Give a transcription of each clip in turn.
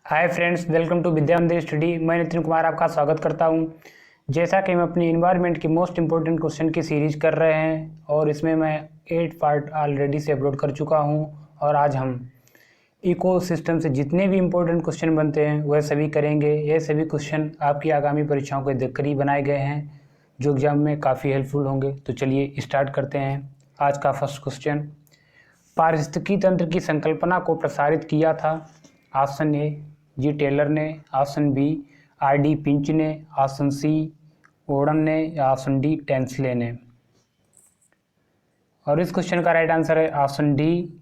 Hi friends, welcome to विद्या मंदिर study. मैं नितिन कुमार आपका स्वागत करता हूं। जैसा कि हम अपनी इन्वायरमेंट की मोस्ट इंपॉर्टेंट क्वेश्चन की सीरीज कर रहे हैं और इसमें मैं 8 पार्ट ऑलरेडी से अपलोड कर चुका हूं और आज हम इकोसिस्टम से जितने भी इम्पोर्टेंट क्वेश्चन बनते हैं वह सभी करेंगे। ये सभी क्वेश्चन आपकी आगामी परीक्षाओं के देखकर ही बनाए गए हैं जो एग्जाम में काफ़ी हेल्पफुल होंगे। तो चलिए स्टार्ट करते हैं। आज का फर्स्ट क्वेश्चन, पारिस्थितिकी तंत्र की संकल्पना को प्रसारित किया था? ऑप्शन ए जी टेलर ने, option B R D Pinch ने, ऑप्शन सी ओडन ने या ऑप्शन डी टेंसले ने। और इस क्वेश्चन का राइट आंसर है ऑप्शन डी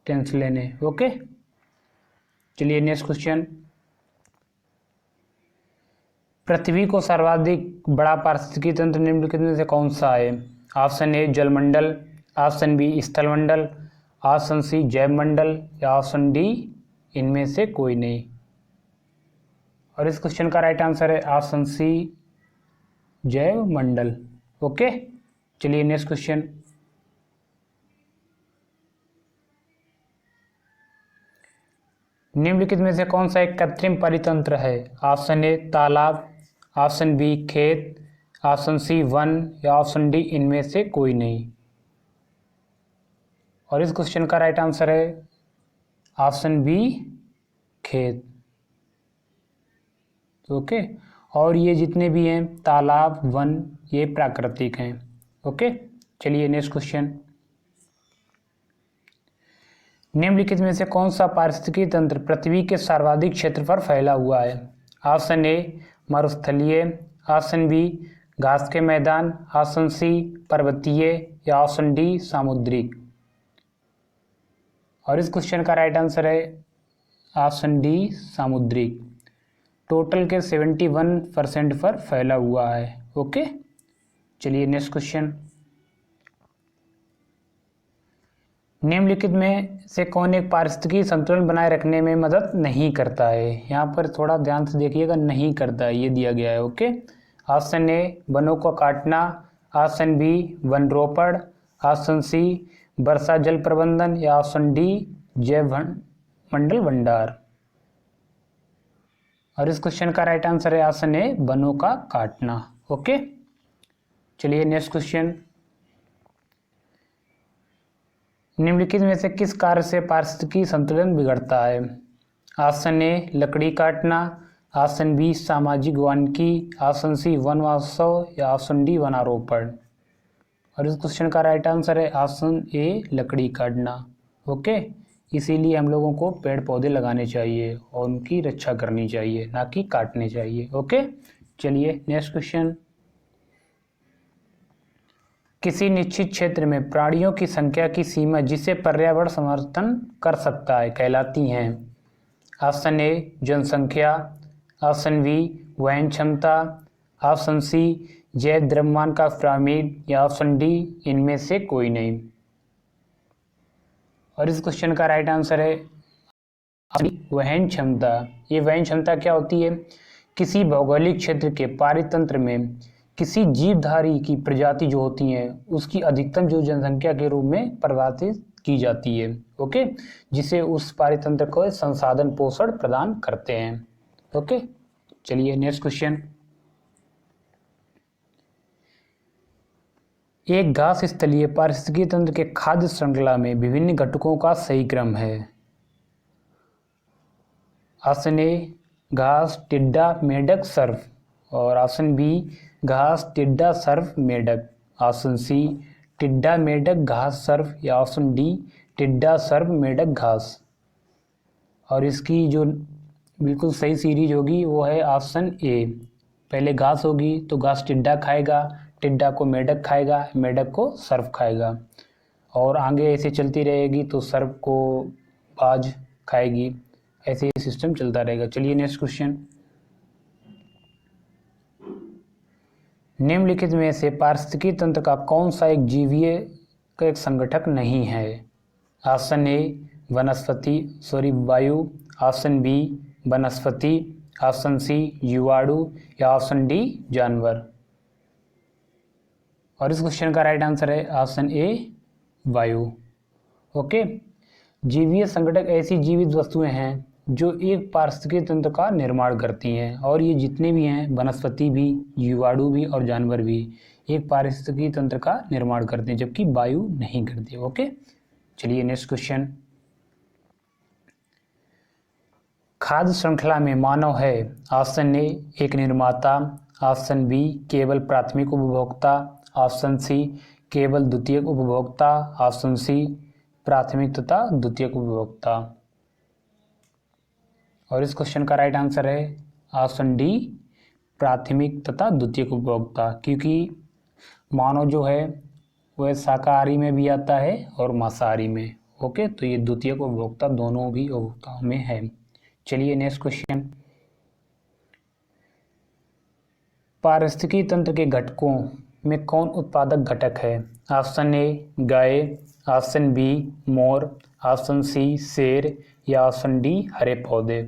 टेंसले ने। ओके, चलिए नेक्स्ट क्वेश्चन, पृथ्वी को सर्वाधिक बड़ा पारिस्थितिकी तंत्र निम्नलिखित में से कौन सा है? ऑप्शन ए जलमंडल, ऑप्शन बी स्थलमंडल, ऑप्शन सी जैवमंडल या ऑप्शन डी इनमें से कोई नहीं। और इस क्वेश्चन का राइट आंसर है ऑप्शन सी जैवमंडल। ओके, चलिए नेक्स्ट क्वेश्चन, निम्नलिखित में से कौन सा एक कृत्रिम परितंत्र है? ऑप्शन ए तालाब, ऑप्शन बी खेत, ऑप्शन सी वन या ऑप्शन डी इनमें से कोई नहीं। और इस क्वेश्चन का राइट आंसर है ऑप्शन बी खेत। ओके, और ये जितने भी हैं तालाब वन ये प्राकृतिक हैं। ओके, चलिए नेक्स्ट क्वेश्चन, निम्नलिखित में से कौन सा पारिस्थितिकी तंत्र पृथ्वी के सर्वाधिक क्षेत्र पर फैला हुआ है? ऑप्शन ए मरुस्थलीय, ऑप्शन बी घास के मैदान, ऑप्शन सी पर्वतीय या ऑप्शन डी सामुद्रिक। और इस क्वेश्चन का राइट आंसर है ऑप्शन डी सामुद्रिक। टोटल के 71% पर फैला हुआ है। ओके, चलिए नेक्स्ट क्वेश्चन, निम्नलिखित में से कौन एक पारिस्थितिकी संतुलन बनाए रखने में मदद नहीं करता है? यहाँ पर थोड़ा ध्यान से देखिएगा, नहीं करता है ये दिया गया है। ओके, ऑप्शन ए वनों को काटना, ऑप्शन बी वन रोपण, ऑप्शन सी वर्षा जल प्रबंधन या ऑप्शन डी जैव मंडल भंडार। और इस क्वेश्चन का राइट आंसर है ऑप्शन ए वनों का काटना। ओके, चलिए नेक्स्ट क्वेश्चन, निम्नलिखित में से किस कार्य से पारिस्थितिकी संतुलन बिगड़ता है? ऑप्शन ए लकड़ी काटना, ऑप्शन बी सामाजिक वानिकी, ऑप्शन सी वन महोत्सव या ऑप्शन डी वनारोपण। और इस क्वेश्चन का राइट आंसर है ऑप्शन ए लकड़ी काटना। ओके, इसीलिए हम लोगों को पेड़ पौधे लगाने चाहिए और उनकी रक्षा करनी चाहिए, ना कि काटने चाहिए। ओके, चलिए नेक्स्ट क्वेश्चन, किसी निश्चित क्षेत्र में प्राणियों की संख्या की सीमा जिसे पर्यावरण समर्थन कर सकता है कहलाती हैं? ऑप्शन ए जनसंख्या, ऑप्शन बी वहन क्षमता, ऑप्शन सी जैव द्रव्यमान का पिरामिड या ऑप्शन डी इनमें से कोई नहीं। और इस क्वेश्चन का राइट आंसर है वहन क्षमता। ये वहन क्षमता क्या होती है? किसी भौगोलिक क्षेत्र के पारितंत्र में किसी जीवधारी की प्रजाति जो होती हैं उसकी अधिकतम जो जनसंख्या के रूप में परिभाषित की जाती है। ओके, जिसे उस पारितंत्र को संसाधन पोषण प्रदान करते हैं। ओके, चलिए नेक्स्ट क्वेश्चन, एक घास स्थलीय पारिस्थितिकी तंत्र के खाद्य श्रृंखला में विभिन्न घटकों का सही क्रम है? ऑप्शन ए घास टिड्डा मेढक सर्प, और ऑप्शन बी घास टिड्डा सर्प मेढक, ऑप्शन सी टिड्डा मेढक घास सर्प या ऑप्शन डी टिड्डा सर्प मेढक घास। और इसकी जो बिल्कुल सही सीरीज होगी वो है ऑप्शन ए। पहले घास होगी तो घास टिड्डा खाएगा, टिड्डा को मेढक खाएगा, मेढक को सर्प खाएगा, और आगे ऐसे चलती रहेगी तो सर्प को बाज खाएगी। ऐसे ही सिस्टम चलता रहेगा। चलिए नेक्स्ट क्वेश्चन, निम्नलिखित में से पारिस्थितिकी तंत्र का कौन सा एक जीवीय का एक संगठक नहीं है? ऑप्शन ए वायु, ऑप्शन बी वनस्पति, ऑप्शन सी जीवाणु या ऑप्शन डी जानवर। और इस क्वेश्चन का राइट आंसर है ऑप्शन ए वायु। ओके, जीवीय संगठक ऐसी जीवित वस्तुएं हैं जो एक पारिस्थितिकी तंत्र का निर्माण करती हैं, और ये जितने भी हैं वनस्पति भी, जीवाणु भी और जानवर भी एक पारिस्थितिकी तंत्र का निर्माण करते हैं, जबकि वायु नहीं करती। ओके, चलिए नेक्स्ट क्वेश्चन। खाद्य श्रृंखला में मानव है ऑप्शन ए एक निर्माता, ऑप्शन बी केवल प्राथमिक उपभोक्ता, ऑप्शन सी केवल द्वितीयक उपभोक्ता, ऑप्शन सी प्राथमिक तथा द्वितीयक उपभोक्ता। और इस क्वेश्चन का राइट आंसर है ऑप्शन डी प्राथमिक तथा द्वितीयक उपभोक्ता, क्योंकि मानव जो है वह शाकाहारी में भी आता है और मांसाहारी में। ओके, तो ये द्वितीयक उपभोक्ता दोनों भी उपभोक्ताओं में है। चलिए नेक्स्ट क्वेश्चन। पारिस्थितिकी तंत्र के घटकों में कौन उत्पादक घटक है? ऑप्शन ए गाय, ऑप्शन बी मोर, ऑप्शन सी शेर या ऑप्शन डी हरे पौधे।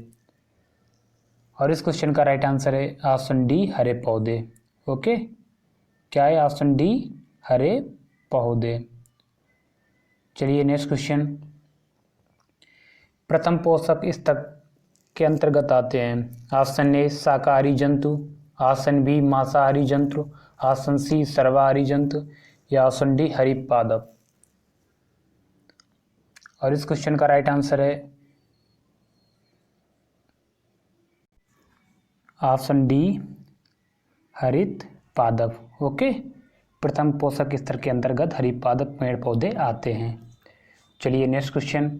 और इस क्वेश्चन का राइट आंसर है ऑप्शन डी हरे पौधे। ओके, क्या है? ऑप्शन डी हरे पौधे। चलिए नेक्स्ट क्वेश्चन। प्रथम पोषक स्तर के अंतर्गत आते हैं। ऑप्शन ए शाकाहारी जंतु, ऑप्शन बी मांसाहारी जंतु, ऑप्शन सी सर्वाहारी जंतु या ऑप्शन डी हरित पादप। और इस क्वेश्चन का राइट आंसर है ऑप्शन डी हरित पादप। ओके, प्रथम पोषक स्तर के अंतर्गत हरित पादप पेड़ पौधे आते हैं। चलिए नेक्स्ट क्वेश्चन।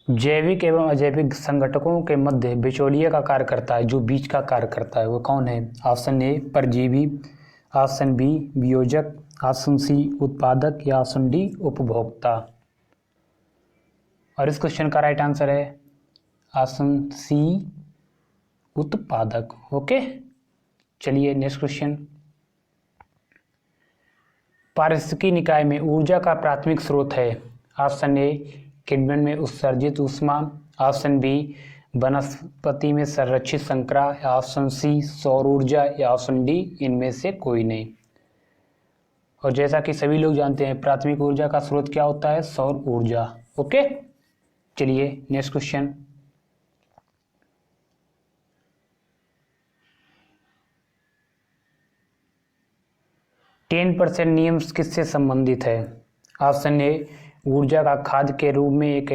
जैविक एवं अजैविक संगठकों के मध्य बिचौलिया का कार्य करता है, जो बीच का कार्य करता है वो कौन है? ऑप्शन ए परजीवी, ऑप्शन बी वियोजक, ऑप्शन सी उत्पादक या ऑप्शन डी उपभोक्ता। और इस क्वेश्चन का राइट आंसर है ऑप्शन सी उत्पादक। ओके, चलिए नेक्स्ट क्वेश्चन। पारिस्थितिकी निकाय में ऊर्जा का प्राथमिक स्रोत है। ऑप्शन ए किण्वन में उत्सर्जित ऊष्मा, ऑप्शन बी वनस्पति में संरक्षित संकरा, ऑप्शन सी सौर ऊर्जा या ऑप्शन डी इनमें से कोई नहीं। और जैसा कि सभी लोग जानते हैं प्राथमिक ऊर्जा का स्रोत क्या होता है? सौर ऊर्जा। ओके, चलिए नेक्स्ट क्वेश्चन। %10 नियम किससे संबंधित है? ऑप्शन ए ऊर्जा का खाद्य के रूप में एक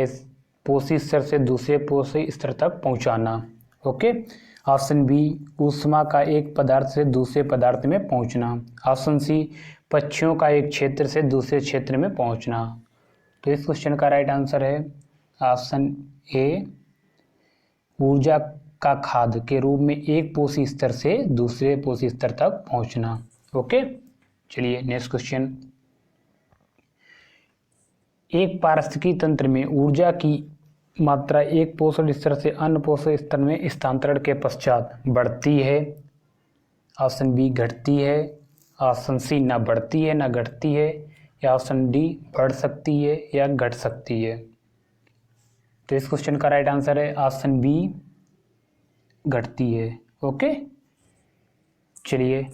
पोषी स्तर से दूसरे पोषी स्तर तक पहुंचाना। ओके, ऑप्शन बी ऊष्मा का एक पदार्थ से दूसरे पदार्थ में पहुंचना, ऑप्शन सी पक्षियों का एक क्षेत्र से दूसरे क्षेत्र में पहुंचना। तो इस क्वेश्चन का राइट आंसर है ऑप्शन ए ऊर्जा का खाद्य के रूप में एक पोषी स्तर से दूसरे पोषी स्तर तक पहुंचना। ओके, चलिए नेक्स्ट क्वेश्चन। एक पारिस्थितिकी तंत्र में ऊर्जा की मात्रा एक पोषण स्तर से अन्य पोषण स्तर में स्थानांतरण के पश्चात बढ़ती है, ऑप्शन बी घटती है, ऑप्शन सी ना बढ़ती है ना घटती है या ऑप्शन डी बढ़ सकती है या घट सकती है। तो इस क्वेश्चन का राइट आंसर है ऑप्शन बी घटती है। ओके, चलिए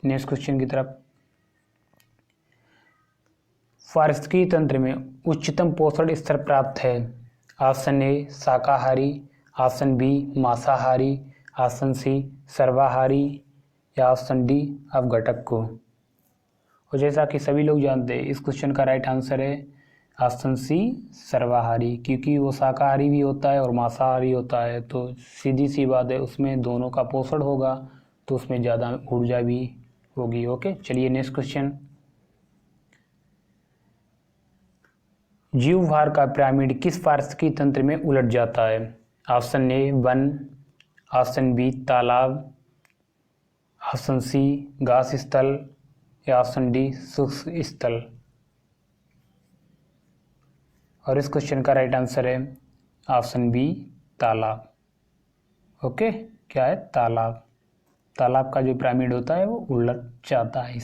नेक्स्ट क्वेश्चन की तरफ। पारिस्थितिकी तंत्र में उच्चतम पोषण स्तर प्राप्त है। ऑप्शन ए शाकाहारी, ऑप्शन बी मांसाहारी, ऑप्शन सी सर्वाहारी या ऑप्शन डी अपघटक को। और जैसा कि सभी लोग जानते हैं इस क्वेश्चन का राइट आंसर है ऑप्शन सी सर्वाहारी, क्योंकि वो शाकाहारी भी होता है और मांसाहारी होता है, तो सीधी सी बात है उसमें दोनों का पोषण होगा तो उसमें ज़्यादा ऊर्जा भी होगी। ओके, चलिए नेक्स्ट क्वेश्चन। जीवभार का पिरामिड किस पारिस्थितिकी तंत्र में उलट जाता है? ऑप्शन ए वन, ऑप्शन बी तालाब, ऑप्शन सी घास स्थल या ऑप्शन डी शुष्क स्थल। और इस क्वेश्चन का राइट आंसर है ऑप्शन बी तालाब। ओके, क्या है? तालाब। तालाब का जो पिरामिड होता है वो उलट जाता है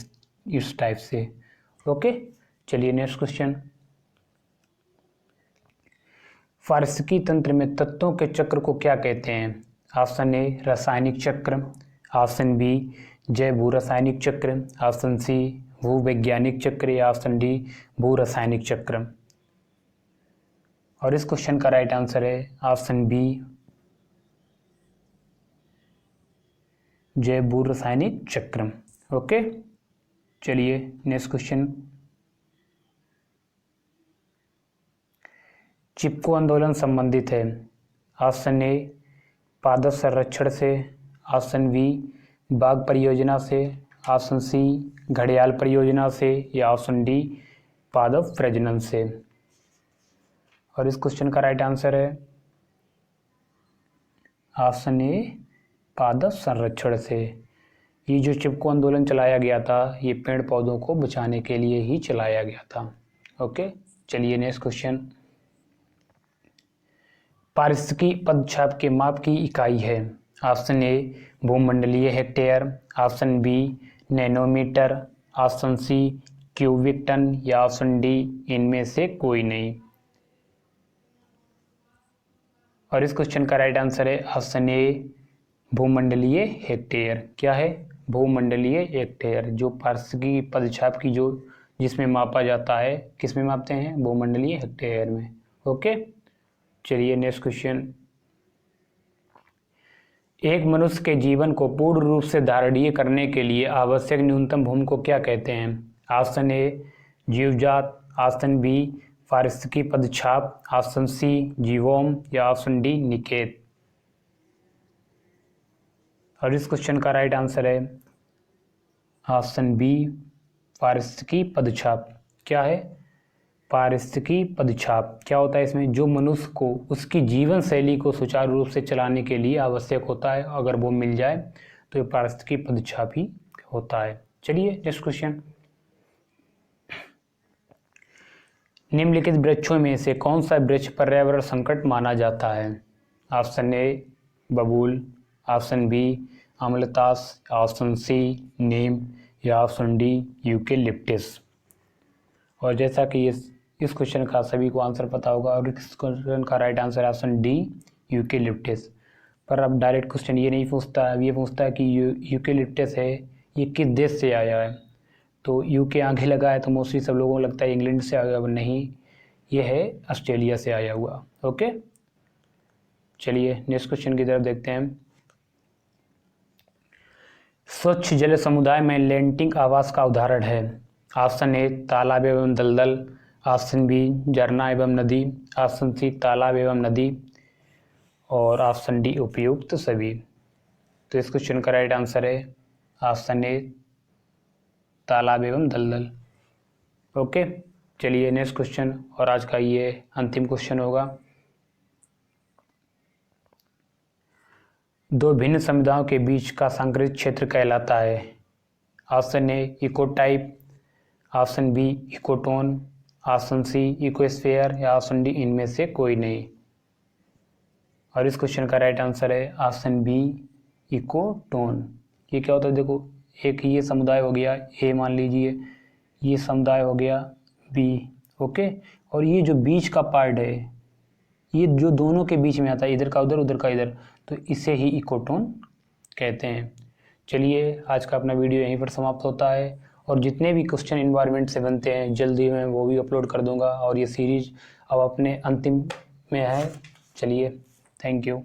इस टाइप से। ओके, चलिए नेक्स्ट क्वेश्चन। पारिस्थितिकी तंत्र में तत्वों के चक्र को क्या कहते हैं? ऑप्शन ए रासायनिक चक्र, ऑप्शन बी जैव भू रासायनिक चक्र, ऑप्शन सी भूवैज्ञानिक चक्र या ऑप्शन डी भू रासायनिक चक्र। और इस क्वेश्चन का राइट आंसर है ऑप्शन बी, जैव रासायनिक चक्र। ओके, चलिए नेक्स्ट क्वेश्चन। चिपको आंदोलन संबंधित है ऑप्शन ए पादप संरक्षण से, ऑप्शन बी बाघ परियोजना से, ऑप्शन सी घड़ियाल परियोजना से, या ऑप्शन डी पादप प्रजनन से। और इस क्वेश्चन का राइट आंसर है ऑप्शन ए पादप संरक्षण से। ये जो चिपको आंदोलन चलाया गया था ये पेड़ पौधों को बचाने के लिए ही चलाया गया था। ओके, चलिए नेक्स्ट क्वेश्चन। पारिस्थितिकी पदछाप के माप की इकाई है ऑप्शन ए भूमंडलीय hectare, option B nanometre, option C cubic tonne, या ऑप्शन डी इनमें से कोई नहीं। और इस क्वेश्चन का राइट आंसर है ऑप्शन ए भूमंडलीय हेक्टेयर। क्या है? भूमंडलीय हेक्टेयर। जो पारिस्थितिकी पदछाप की जो जिसमें मापा जाता है, किस में मापते हैं? भूमंडलीय हेक्टेयर में। ओके, चलिए नेक्स्ट क्वेश्चन। एक मनुष्य के जीवन को पूर्ण रूप से धारणीय करने के लिए आवश्यक न्यूनतम भूमि को क्या कहते हैं? ऑप्शन ए जीवजात, ऑप्शन बी पारिस्थितिकी पदछाप, ऑप्शन सी जीवोम, या ऑप्शन डी निकेत। और इस क्वेश्चन का राइट आंसर है ऑप्शन बी पारिस्थितिकी पदछाप। क्या है? पारिस्थितिकी पदछाप। क्या होता है इसमें? जो मनुष्य को उसकी जीवन शैली को सुचारू रूप से चलाने के लिए आवश्यक होता है, अगर वो मिल जाए तो ये पारिस्थितिकी पदछाप ही होता है। चलिए नेक्स्ट क्वेश्चन। निम्नलिखित वृक्षों में से कौन सा वृक्ष पर्यावरण संकट माना जाता है? ऑप्शन ए बबूल, ऑप्शन बी अम्लतास, ऑप्शन सी नीम, या ऑप्शन डी यूकेलिप्टस। और जैसा कि इस क्वेश्चन का सभी को आंसर पता होगा, और इस क्वेश्चन का राइट आंसर है ऑप्शन डी यूकेलिप्टस। पर अब डायरेक्ट क्वेश्चन ये नहीं पूछता है, ये पूछता है कि यूकेलिप्टस है ये किस देश से आया है। तो यू के आगे लगा है तो मोस्टली सब लोगों को लगता है इंग्लैंड से आया हुआ, नहीं, ये है ऑस्ट्रेलिया से आया हुआ। ओके, चलिए नेक्स्ट क्वेश्चन की तरफ देखते हैं। स्वच्छ जल समुदाय में लैंडिंग आवास का उदाहरण है। ऑप्शन ए तालाब एवं दलदल, ऑप्शन बी झरना एवं नदी, ऑप्शन सी तालाब एवं नदी, और ऑप्शन डी उपयुक्त सभी। तो इस क्वेश्चन का राइट आंसर है ऑप्शन ए तालाब एवं दलदल। ओके, चलिए नेक्स्ट क्वेश्चन, और आज का ये अंतिम क्वेश्चन होगा। दो भिन्न समुदायों के बीच का संकरित क्षेत्र कहलाता है। Option A ecotype, option B ecotone, option C ecosphere, या ऑप्शन डी इनमें से कोई नहीं। और इस क्वेश्चन का राइट आंसर है ऑप्शन बी इकोटोन। ये क्या होता है? देखो, एक ये समुदाय हो गया ए, मान लीजिए ये समुदाय हो गया बी। ओके, और ये जो बीच का पार्ट है, ये जो दोनों के बीच में आता है, इधर का उधर उधर का इधर, तो इसे ही इकोटोन कहते हैं। चलिए आज का अपना वीडियो यहीं पर समाप्त होता है, और जितने भी क्वेश्चन इन्वायरमेंट से बनते हैं जल्दी मैं वो भी अपलोड कर दूंगा, और ये सीरीज अब अपने अंतिम में है। चलिए, थैंक यू।